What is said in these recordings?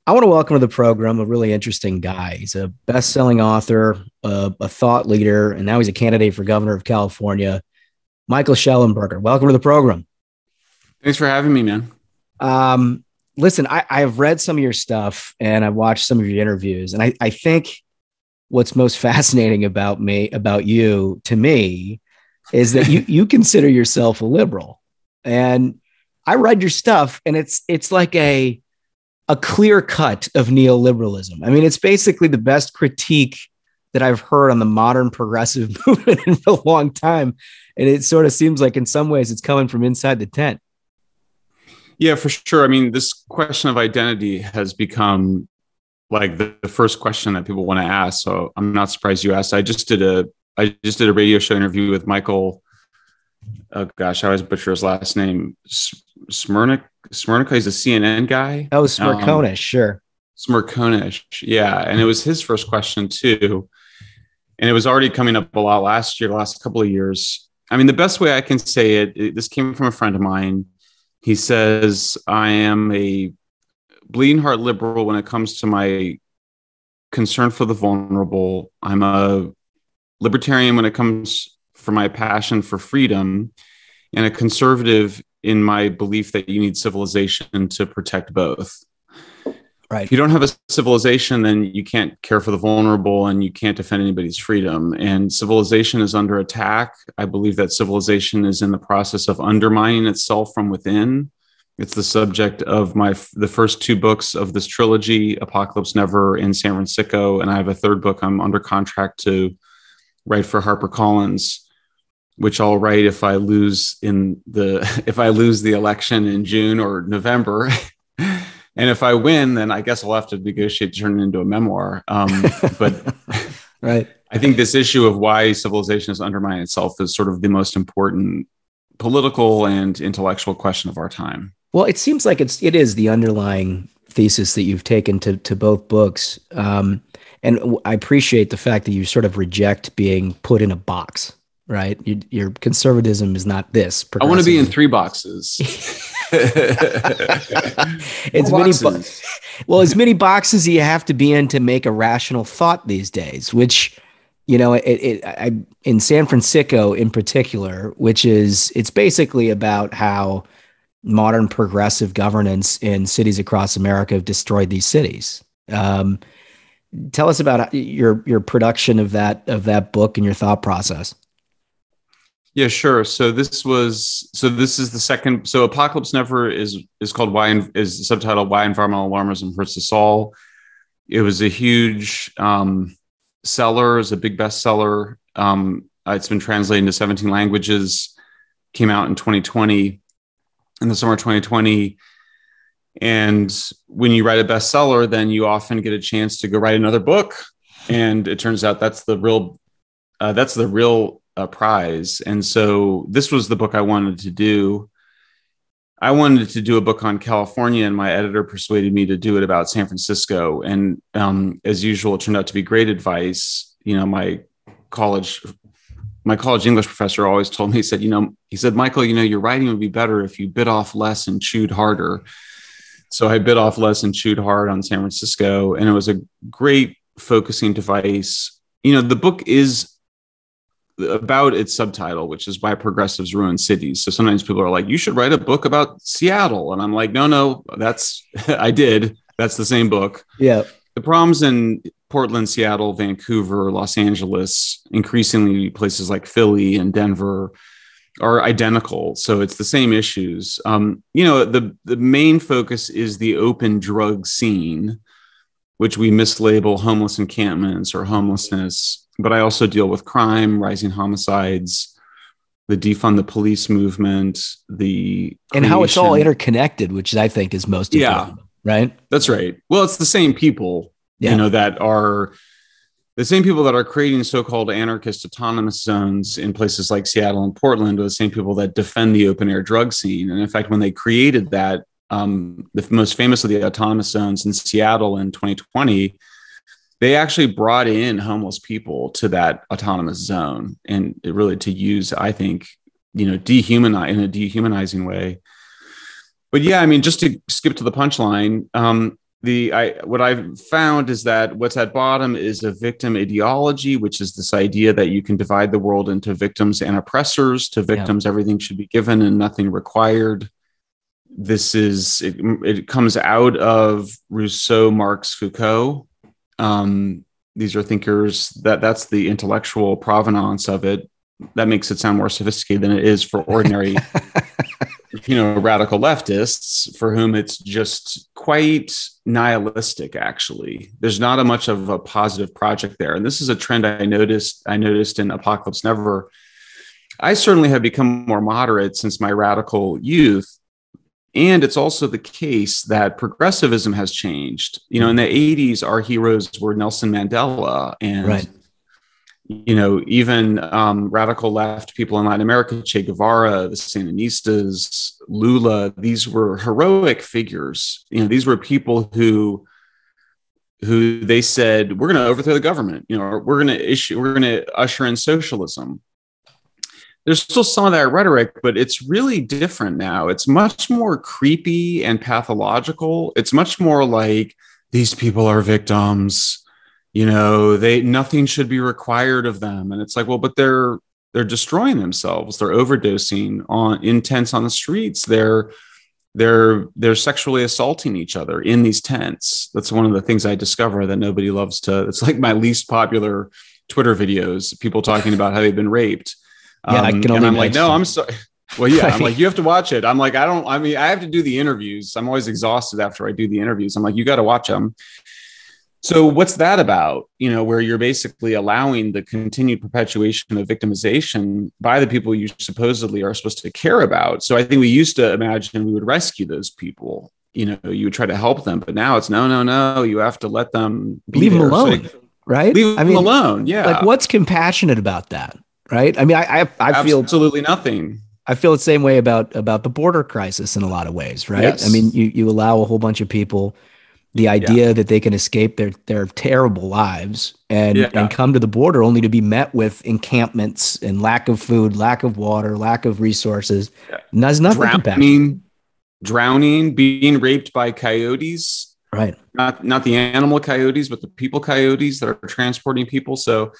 I want to welcome to the program a really interesting guy. He's a best-selling author, a thought leader, and now he's a candidate for governor of California. Michael Shellenberger, welcome to the program. Thanks for having me, man. Listen, I have read some of your stuff and I've watched some of your interviews, and I think what's most fascinating about you, to me, is that you consider yourself a liberal. And I read your stuff, and it's like a clear cut of neoliberalism. I mean, it's basically the best critique that I've heard on the modern progressive movement in a long time. And it sort of seems like in some ways it's coming from inside the tent. Yeah, for sure. I mean, this question of identity has become like the first question that people want to ask. So I'm not surprised you asked. I just did a radio show interview with Michael. Oh gosh, I always butcher his last name. Smirnik. He's a CNN guy. Oh, Smirkonish, sure. Smirkonish, yeah. And it was his first question too. And it was already coming up a lot last couple of years. I mean, the best way I can say this came from a friend of mine. He says, I am a bleeding heart liberal when it comes to my concern for the vulnerable. I'm a libertarian when it comes for my passion for freedom, and a conservative in my belief that you need civilization to protect both. Right. If you don't have a civilization, then you can't care for the vulnerable and you can't defend anybody's freedom. And civilization is under attack. I believe that civilization is in the process of undermining itself from within. It's the subject of the first two books of this trilogy, Apocalypse Never in San Francisco. And I have a third book I'm under contract to write for HarperCollins, which I'll write if I lose the election in June or November. And if I win, then I guess I'll have to negotiate to turn it into a memoir. But right. I think this issue of why civilization is undermining itself is sort of the most important political and intellectual question of our time. Well, it seems like it is the underlying thesis that you've taken to both books. And I appreciate the fact that you sort of reject being put in a box, right? Your conservatism is not this. I want to be in three boxes. As many boxes as you have to be in to make a rational thought these days, which, in San Francisco in particular, it's basically about how modern progressive governance in cities across America have destroyed these cities. Tell us about your production of that book and your thought process. Yeah, sure. So this is the second. So Apocalypse Never is called is subtitled Why Environmental Alarmism Hurts Us All. It was a huge seller, is a big bestseller. It's been translated into 17 languages. Came out in 2020, in the summer of 2020. And when you write a bestseller, then you often get a chance to go write another book. And it turns out that's the real prize. And so this was the book I wanted to do. I wanted to do a book on California, and my editor persuaded me to do it about San Francisco. And as usual, it turned out to be great advice. My college English professor always told me, he said, Michael, your writing would be better if you bit off less and chewed harder. So I bit off less and chewed hard on San Francisco, and it was a great focusing device. The book is about its subtitle, which is Why Progressives Ruin Cities. So sometimes people are like, you should write a book about Seattle. And I'm like, no, I did. That's the same book. Yeah. The problems in Portland, Seattle, Vancouver, Los Angeles, increasingly places like Philly and Denver are identical. So it's the same issues. The main focus is the open drug scene, which we mislabel homeless encampments or homelessness. But I also deal with crime, rising homicides, the defund the police movement, and how it's all interconnected, which I think is most important, right? That's right. Well, it's the same people, that are the same people that are creating so-called anarchist autonomous zones in places like Seattle and Portland are the same people that defend the open air drug scene. And in fact, when they created that, the most famous of the autonomous zones in Seattle in 2020, they actually brought in homeless people to that autonomous zone, and it really to use, I think, dehumanize in a dehumanizing way. But yeah, I mean, just to skip to the punchline, what I've found is that what's at bottom is a victim ideology, which is this idea that you can divide the world into victims and oppressors. To victims, everything should be given and nothing required. It comes out of Rousseau, Marx, Foucault. These are thinkers that's the intellectual provenance of it. That makes it sound more sophisticated than it is for ordinary radical leftists, for whom it's just quite nihilistic. Actually, there's not a much of a positive project there. And this is a trend I noticed in Apocalypse Never. I certainly have become more moderate since my radical youth. And it's also the case that progressivism has changed. In the 80s, our heroes were Nelson Mandela and right. Even radical left people in Latin America, Che Guevara, the Sandinistas, Lula. These were heroic figures. These were people who they said, we're going to overthrow the government. We're going to usher in socialism. There's still some of that rhetoric, but it's really different now. It's much more creepy and pathological. It's much more like these people are victims. Nothing should be required of them. And it's like, well, but they're destroying themselves. They're overdosing in tents on the streets. They're sexually assaulting each other in these tents. That's one of the things I discover that nobody loves to. It's like my least popular Twitter videos, people talking about how they've been raped. Yeah, I can only. I'm like, no, I'm sorry. Well, yeah, I'm like, you have to watch it. I'm like, I have to do the interviews. I'm always exhausted after I do the interviews. I'm like, you got to watch them. So what's that about? Where you're basically allowing the continued perpetuation of victimization by the people you supposedly are supposed to care about. So I think we used to imagine we would rescue those people. You would try to help them, but now it's no. You have to let them leave them alone, right? Leave them alone. Yeah. Like, what's compassionate about that? Right. I mean, I feel absolutely nothing. I feel the same way about the border crisis in a lot of ways. Right. Yes. I mean, you allow a whole bunch of people the idea that they can escape their terrible lives and come to the border only to be met with encampments and lack of food, lack of water, lack of resources. Yeah. And that's nothing. Drowning, being raped by coyotes. Right. Not the animal coyotes, but the people coyotes that are transporting people. So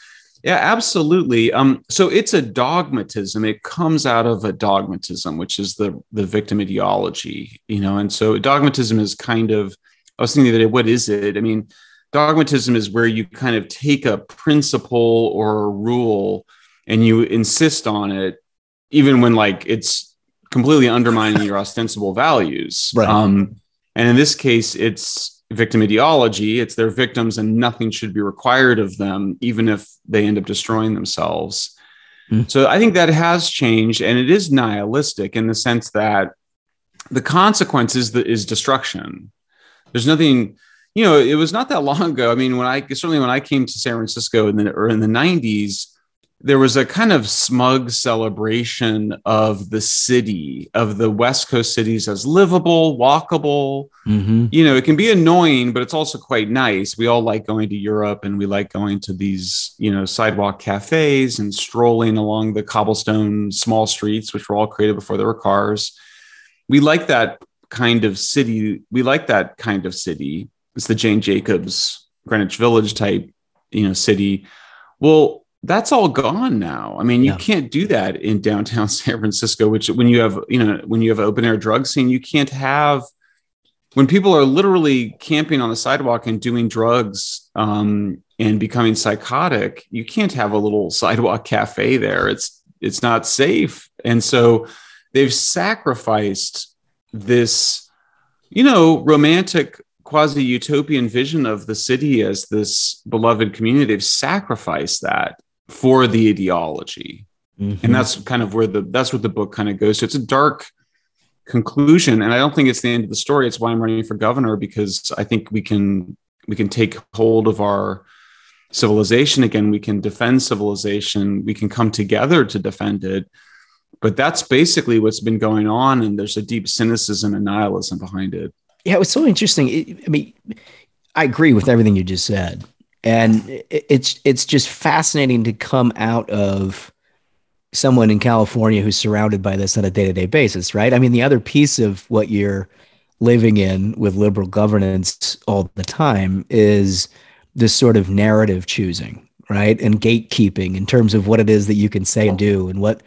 yeah, absolutely. So it's a dogmatism. It comes out of a dogmatism, which is the victim ideology, and so dogmatism is kind of, I was thinking that what is it? I mean, dogmatism is where you kind of take a principle or a rule and you insist on it, even when like it's completely undermining your ostensible values. Right. And in this case, it's victim ideology. It's their victims and nothing should be required of them, even if they end up destroying themselves. So I think that has changed, and it is nihilistic in the sense that the consequence is destruction. There's nothing, it was not that long ago. I mean, when I came to San Francisco in the 90s, there was a kind of smug celebration of the city, of the West Coast cities as livable, walkable. Mm-hmm. It can be annoying, but it's also quite nice. We all like going to Europe and we like going to these, sidewalk cafes and strolling along the cobblestone small streets, which were all created before there were cars. We like that kind of city. It's the Jane Jacobs, Greenwich Village type, city. Well, that's all gone now. I mean, you can't do that in downtown San Francisco, which when you have open air drug scene, you can't have, when people are literally camping on the sidewalk and doing drugs and becoming psychotic, you can't have a little sidewalk cafe there. It's not safe. And so they've sacrificed this, romantic quasi-utopian vision of the city as this beloved community. They've sacrificed that for the ideology. Mm-hmm. And that's kind of that's what the book kind of goes to. It's a dark conclusion. And I don't think it's the end of the story. It's why I'm running for governor, because I think we can take hold of our civilization again. We can defend civilization. We can come together to defend it. But that's basically what's been going on. And there's a deep cynicism and nihilism behind it. Yeah, it was so interesting. I agree with everything you just said. And it's just fascinating to come out of someone in California who's surrounded by this on a day-to-day basis, right? I mean, the other piece of what you're living in with liberal governance all the time is this sort of narrative choosing, right? And gatekeeping in terms of what it is that you can say and do and what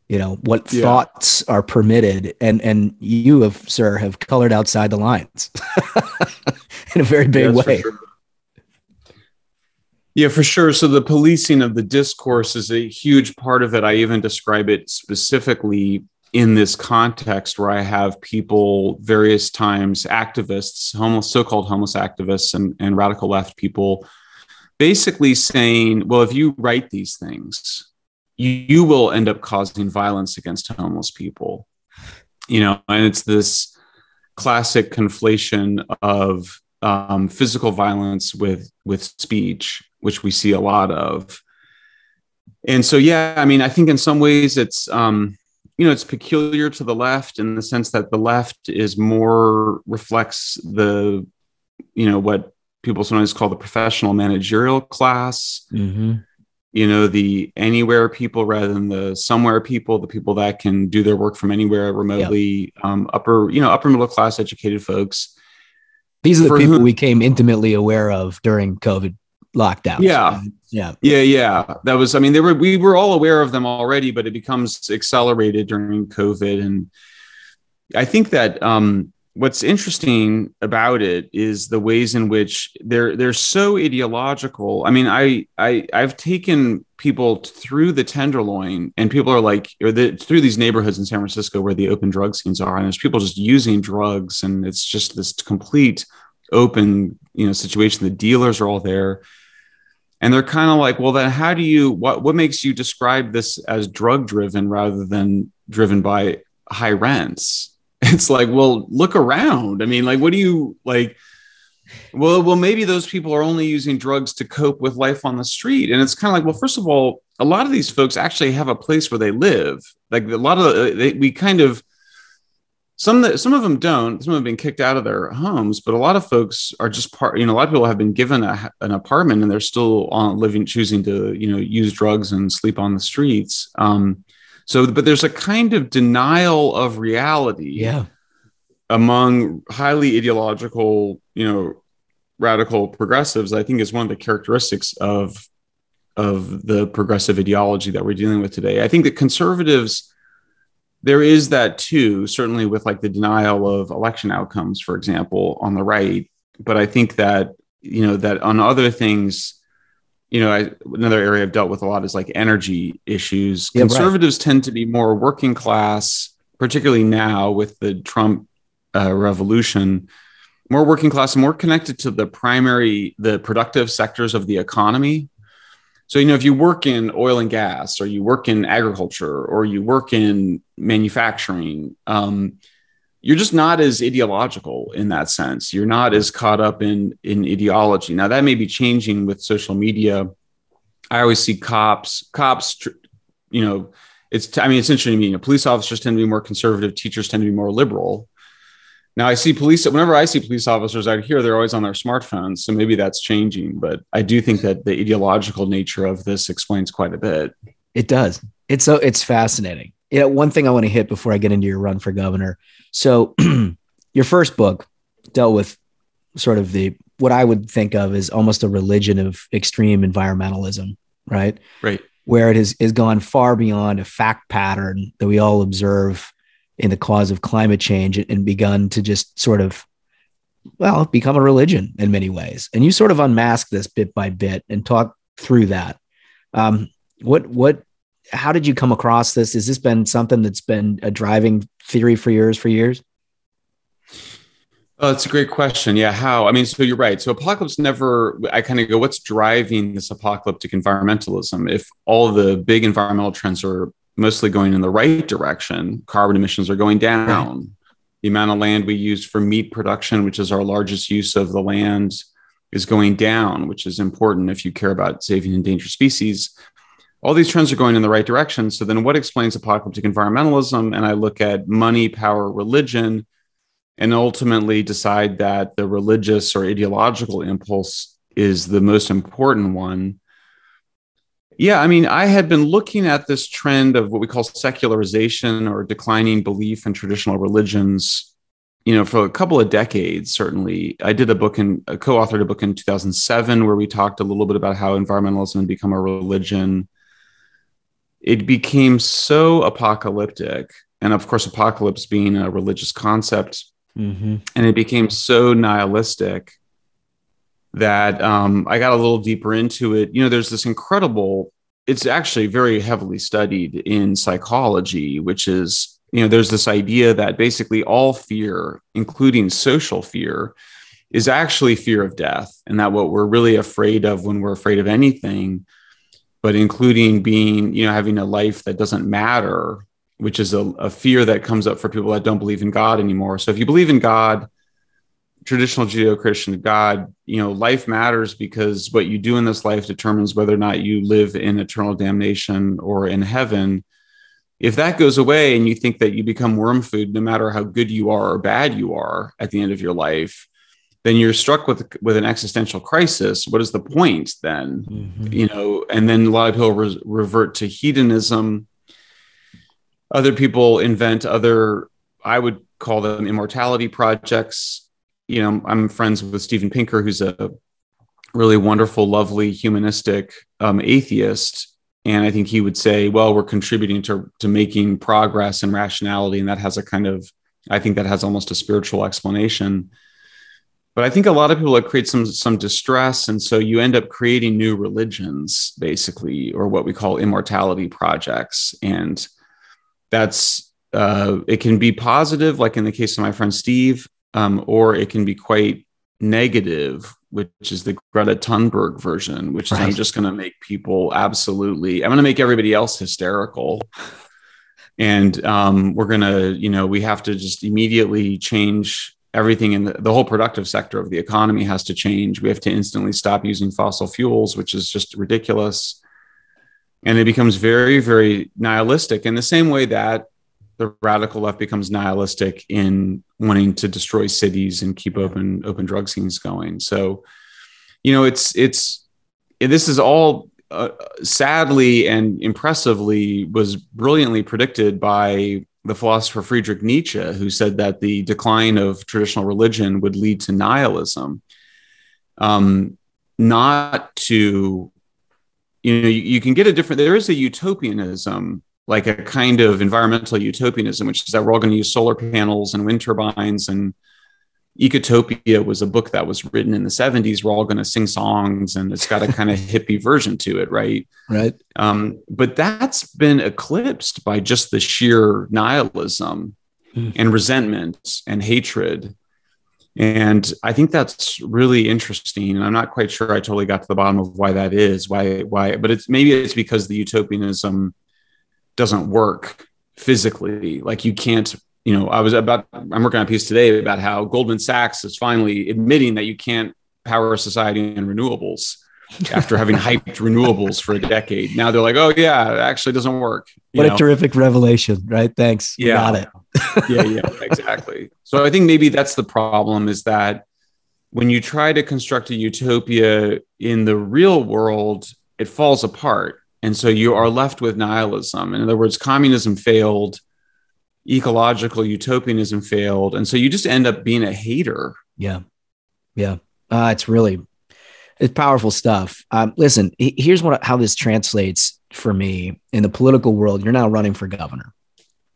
Yeah. thoughts are permitted. And you have colored outside the lines in a very big Yes, for way. sure. Yeah, for sure. So the policing of the discourse is a huge part of it. I even describe it specifically in this context where I have people, various times, activists, so-called homeless activists and radical left people, basically saying, well, if you write these things, you will end up causing violence against homeless people. And it's this classic conflation of physical violence with speech, which we see a lot of. And so, yeah, I mean, I think in some ways it's it's peculiar to the left in the sense that the left is more reflects the what people sometimes call the professional managerial class. Mm-hmm. The anywhere people rather than the somewhere people, the people that can do their work from anywhere remotely. Yep. Upper middle class educated folks. These are the people we came intimately aware of during COVID lockdowns. Yeah. Yeah. That was, we were all aware of them already, but it becomes accelerated during COVID. And I think that what's interesting about it is the ways in which they're so ideological. I mean, I've taken people through the Tenderloin, and people are like, through these neighborhoods in San Francisco where the open drug scenes are, and there's people just using drugs, and it's just this complete open, situation. The dealers are all there. And they're kind of like, well, then how do what makes you describe this as drug driven rather than driven by high rents? It's like, well, look around. I mean, like, what do you like? Well, maybe those people are only using drugs to cope with life on the street. And it's kind of like, well, first of all, a lot of these folks actually have a place where they live. Like a lot of we kind of, some of them don't. Some have been kicked out of their homes, but a lot of folks are just a lot of people have been given an apartment and they're still choosing to, use drugs and sleep on the streets. But there's a kind of denial of reality among highly ideological, radical progressives. I think is one of the characteristics of the progressive ideology that we're dealing with today. I think that conservatives, there is that too, certainly with like the denial of election outcomes, for example, on the right. But I think that, that on other things, another area I've dealt with a lot is like energy issues. Yeah, conservatives tend to be more working class, particularly now with the Trump revolution, more working class and more connected to the productive sectors of the economy. So, if you work in oil and gas, or you work in agriculture, or you work in manufacturing, you're just not as ideological in that sense. You're not as caught up in ideology. Now, that may be changing with social media. I always see cops, it's interesting to me. Police officers tend to be more conservative. Teachers tend to be more liberal. Now whenever I see police officers out here, they're always on their smartphones. So maybe that's changing, but I do think that the ideological nature of this explains quite a bit. It does. It's fascinating. One thing I want to hit before I get into your run for governor. So your first book dealt with sort of what I would think of as almost a religion of extreme environmentalism, right? Right. Where it has gone far beyond a fact pattern that we all observe in the cause of climate change and begun to just sort of, become a religion in many ways. And you sort of unmask this bit by bit and talk through that. How did you come across this? Has this been something that's been a driving theory for years? Oh, that's a great question. Yeah. How? So you're right. So I kind of go, what's driving this apocalyptic environmentalism? If all the big environmental trends are mostly going in the right direction, carbon emissions are going down. Right. The amount of land we use for meat production, which is our largest use of the land, is going down, which is important if you care about saving endangered species. All these trends are going in the right direction. So then what explains apocalyptic environmentalism? And I look at money, power, religion, and ultimately decide that the religious or ideological impulse is the most important one. Yeah, I had been looking at this trend of what we call secularization or declining belief in traditional religions, for a couple of decades, certainly, I did co-authored a book in 2007 where we talked a little bit about how environmentalism had become a religion. It became so apocalyptic, and of course, apocalypse being a religious concept, and it became so nihilistic that I got a little deeper into it. There's this incredible, it's actually very heavily studied in psychology, which is, there's this idea that basically all fear, including social fear, is actually fear of death. And that what we're really afraid of when we're afraid of anything, but including being, having a life that doesn't matter, which is a fear that comes up for people that don't believe in God anymore. So if you believe in God, traditional Judeo-Christian God, life matters because what you do in this life determines whether or not you live in eternal damnation or in heaven. If that goes away and you think that you become worm food, no matter how good you are or bad you are at the end of your life, then you're struck with an existential crisis. What is the point then? And then a lot of people revert to hedonism. Other people invent I would call them immortality projects. I'm friends with Steven Pinker, who's a really wonderful, lovely, humanistic atheist. And I think he would say, well, we're contributing to making progress and rationality. And that has I think that has almost a spiritual explanation. But I think a lot of people create some distress. And so you end up creating new religions, basically, or what we call immortality projects. And that's, it can be positive, like in the case of my friend Steve, or it can be quite negative, which is the Greta Thunberg version, which is I'm just going to make people I'm going to make everybody else hysterical. And we're going to, we have to just immediately change everything in the whole productive sector of the economy has to change. We have to instantly stop using fossil fuels, which is just ridiculous. And it becomes very, very nihilistic in the same way that the radical left becomes nihilistic in wanting to destroy cities and keep open drug scenes going. So, this is all sadly and impressively was brilliantly predicted by the philosopher Friedrich Nietzsche, who said that the decline of traditional religion would lead to nihilism. Not to, you can get there is a utopianism, like a kind of environmental utopianism, which is that we're all going to use solar panels and wind turbines. And Ecotopia was a book that was written in the 70s. We're all going to sing songs, and it's got a kind of hippie version to it, right? Right. But that's been eclipsed by just the sheer nihilism and resentment and hatred. And I think that's really interesting. And I'm not quite sure I totally got to the bottom of why that is, why, but maybe it's because the utopianism doesn't work physically. Like you can't, I'm working on a piece today about how Goldman Sachs is finally admitting that you can't power a society in renewables after having hyped renewables for a decade. Now they're like, oh yeah, it actually doesn't work. What a terrific revelation, right? Thanks. Yeah. Got it. yeah, exactly. So I think maybe that's the problem, is that when you try to construct a utopia in the real world, it falls apart. And so you are left with nihilism. In other words, communism failed, ecological utopianism failed. And so you just end up being a hater. Yeah. It's powerful stuff. Listen, here's how this translates for me in the political world. You're now running for governor.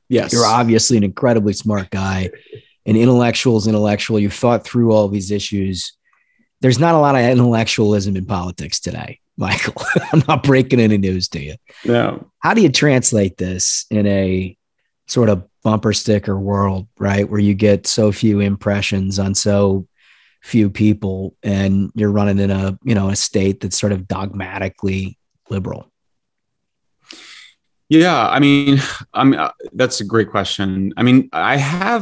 Yes. You're obviously an incredibly smart guy. An intellectual. You've thought through all these issues. There's not a lot of intellectualism in politics today, Michael. I'm not breaking any news to you. No. How do you translate this in a sort of bumper sticker world, right? Where you get so few impressions on so few people, and you're running in a state that's sort of dogmatically liberal. Yeah, I mean, that's a great question. I mean, my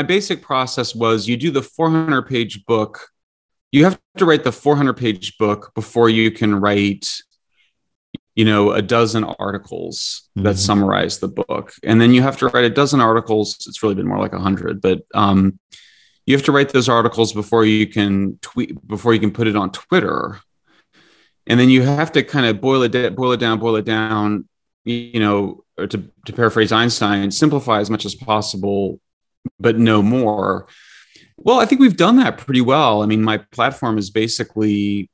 basic process was you do the 400-page book. You have to write the 400-page book before you can write, a dozen articles that summarize the book. And then you have to write a dozen articles. It's really been more like 100, but you have to write those articles before you can put it on Twitter. And then you have to kind of boil it down, or to paraphrase Einstein, simplify as much as possible, but no more. Well, I think we've done that pretty well. I mean, my platform is basically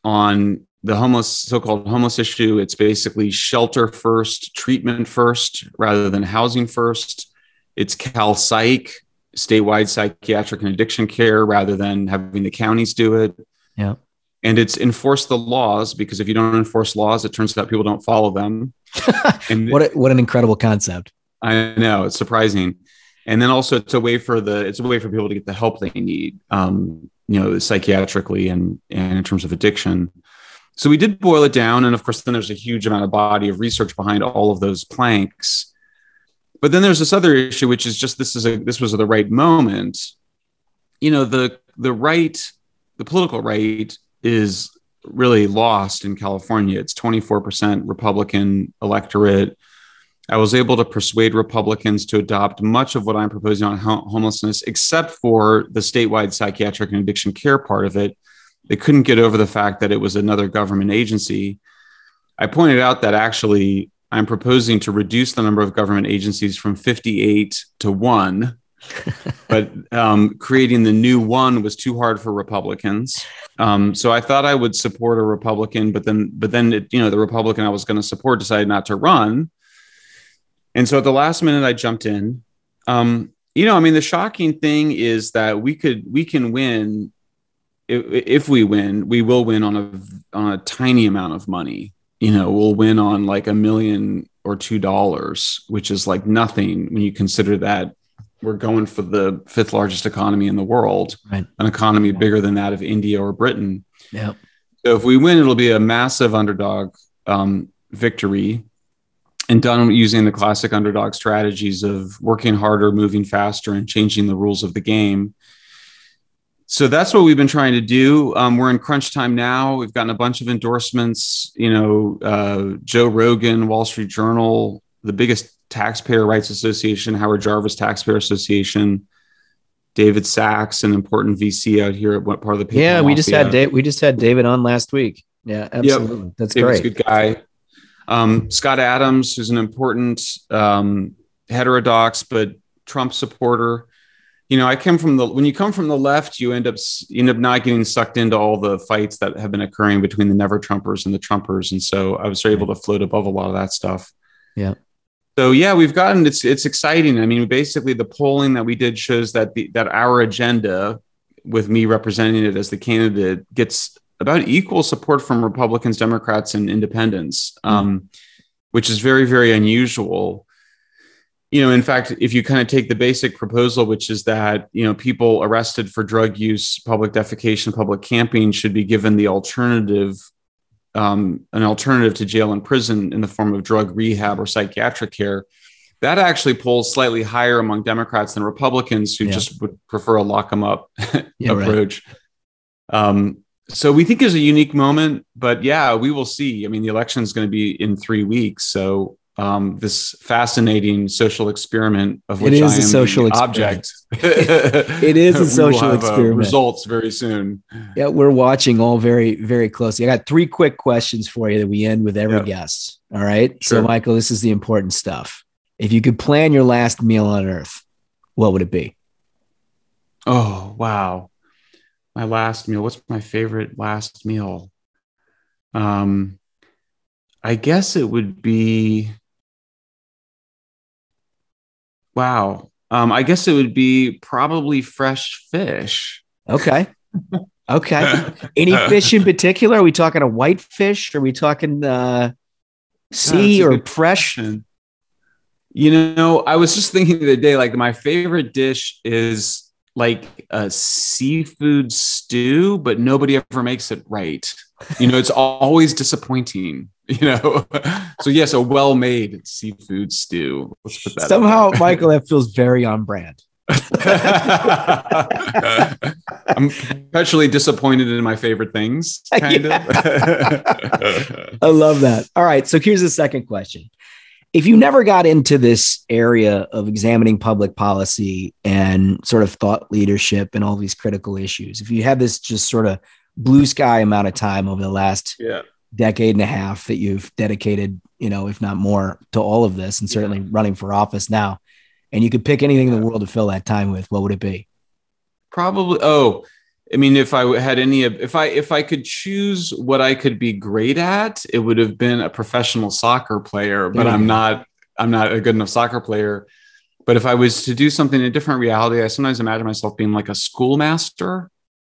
on the so-called homeless issue. It's basically shelter first, treatment first, rather than housing first. It's Cal Psych, statewide psychiatric and addiction care, rather than having the counties do it. Yeah. And it's enforce the laws, because if you don't enforce laws, it turns out people don't follow them. And what an incredible concept. I know, it's surprising. And then also it's a way for people to get the help they need, psychiatrically and in terms of addiction. So we did boil it down. And of course, then there's a huge amount of body of research behind all of those planks. But then there's this other issue, which is just, this was the right moment. The political right is really lost in California. It's 24% Republican electorate. I was able to persuade Republicans to adopt much of what I'm proposing on homelessness, except for the statewide psychiatric and addiction care part of it. They couldn't get over the fact that it was another government agency. I pointed out that actually I'm proposing to reduce the number of government agencies from 58 to 1, but creating the new one was too hard for Republicans. So I thought I would support a Republican, but then the Republican I was going to support decided not to run. And so at the last minute, I jumped in. The shocking thing is that we can win. If we win, we will win on a tiny amount of money. We'll win on like $1 million or $2, which is like nothing when you consider that we're going for the 5th largest economy in the world, right? An economy bigger than that of India or Britain. Yeah. So if we win, it'll be a massive underdog victory, and done using the classic underdog strategies of working harder, moving faster, and changing the rules of the game. So that's what we've been trying to do. We're in crunch time now. We've gotten a bunch of endorsements, Joe Rogan, Wall Street Journal, the biggest Taxpayer Rights Association, Howard Jarvis Taxpayer Association, David Sachs, an important VC out here at what part of the paper. Yeah, we just had David on last week. Yeah, absolutely. Yep. That's David's great. A good guy. Scott Adams, who's an important heterodox but Trump supporter. When you come from the left, you end up not getting sucked into all the fights that have been occurring between the never Trumpers and the Trumpers. And so I was able to float above a lot of that stuff. Yeah. So yeah, it's exciting. I mean, basically the polling that we did shows that that our agenda, with me representing it as the candidate, gets about equal support from Republicans, Democrats, and independents, which is very, very unusual. In fact, if you kind of take the basic proposal, which is that, people arrested for drug use, public defecation, public camping should be given the alternative, an alternative to jail and prison in the form of drug rehab or psychiatric care. That actually polls slightly higher among Democrats than Republicans, who just would prefer a lock them up approach. Right. So we think it's a unique moment, but yeah, we will see. I mean, the election is going to be in 3 weeks. So this fascinating social experiment of which I am a social object. It is a social experiment. Results very soon. Yeah, we're watching all very, very closely. I got 3 quick questions for you that we end with every guest. All right. Sure. So, Michael, this is the important stuff. If you could plan your last meal on Earth, what would it be? Oh, wow. My last meal. What's my favorite last meal? I guess it would be. Wow. I guess it would be probably fresh fish. Okay. Any fish in particular? Are we talking a white fish? Are we talking sea or fresh? Question. I was just thinking the other day, like my favorite dish is like a seafood stew, but nobody ever makes it right. It's always disappointing. So yes, a well-made seafood stew. Let's put that somehow, Michael, that feels very on brand. I'm perpetually disappointed in my favorite things, kind of. I love that. All right, so here's the second question. If you never got into this area of examining public policy and sort of thought leadership and all these critical issues, if you had this just sort of blue sky amount of time over the last decade and a half that you've dedicated, if not more, to all of this, and certainly running for office now, and you could pick anything in the world to fill that time with, what would it be? Probably. Oh, I mean, if I had any, if I could choose what I could be great at, it would have been a professional soccer player, but I'm not a good enough soccer player. But if I was to do something in a different reality, I sometimes imagine myself being like a schoolmaster.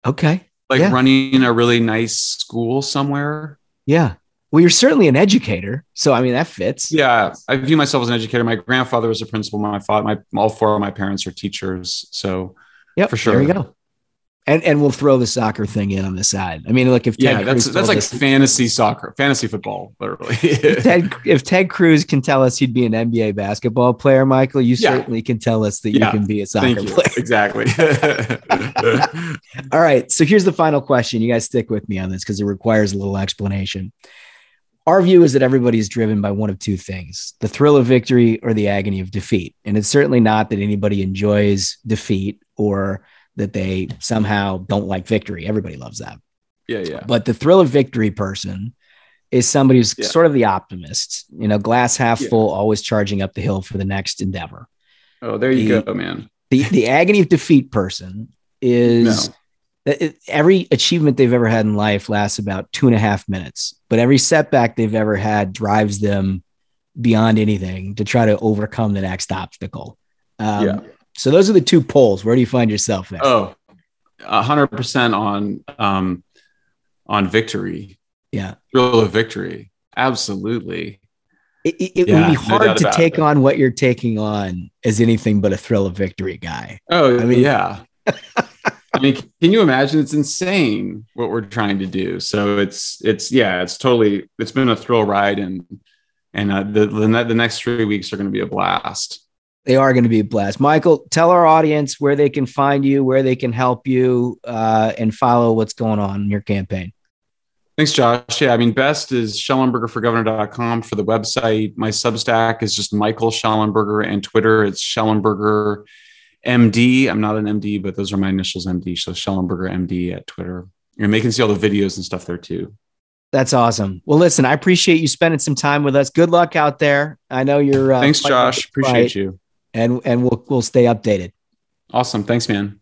Okay. Like running a really nice school somewhere. Yeah. Well, you're certainly an educator. So, I mean, that fits. Yeah. I view myself as an educator. My grandfather was a principal. My father, all four of my parents are teachers. So, for sure. There you go. And we'll throw the soccer thing in on the side. I mean, look, if Ted Cruz that's like fantasy football, literally. if Ted Cruz can tell us he'd be an NBA basketball player, Michael, you certainly can tell us that you can be a soccer player. Exactly. All right. So here's the final question. You guys stick with me on this because it requires a little explanation. Our view is that everybody is driven by one of two things: the thrill of victory or the agony of defeat. And it's certainly not that anybody enjoys defeat or that they somehow don't like victory. Everybody loves that. Yeah. But the thrill of victory person is somebody who's sort of the optimist, glass half full, always charging up the hill for the next endeavor. Oh, there you go, man. The agony of defeat person is that every achievement they've ever had in life lasts about 2.5 minutes, but every setback they've ever had drives them beyond anything to try to overcome the next obstacle. So those are the two poles. Where do you find yourself there? Oh, 100% on victory. Yeah. Thrill of victory. Absolutely. It would be hard to take on what you're taking on as anything but a thrill of victory guy. Oh, I mean, yeah. I mean, can you imagine? It's insane what we're trying to do. So it's been a thrill ride, and the next 3 weeks are going to be a blast. They are going to be a blast. Michael, tell our audience where they can find you, where they can help you, and follow what's going on in your campaign. Thanks, Josh. Yeah, I mean, best is Shellenbergerforgovernor.com for the website. My Substack is just Michael Shellenberger, and Twitter, it's Shellenberger MD. I'm not an MD, but those are my initials, MD. So Shellenberger MD at Twitter. And they can see all the videos and stuff there too. That's awesome. Well, listen, I appreciate you spending some time with us. Good luck out there. I know you're. Thanks, Josh. Appreciate you. And we'll stay updated. Awesome. Thanks, man.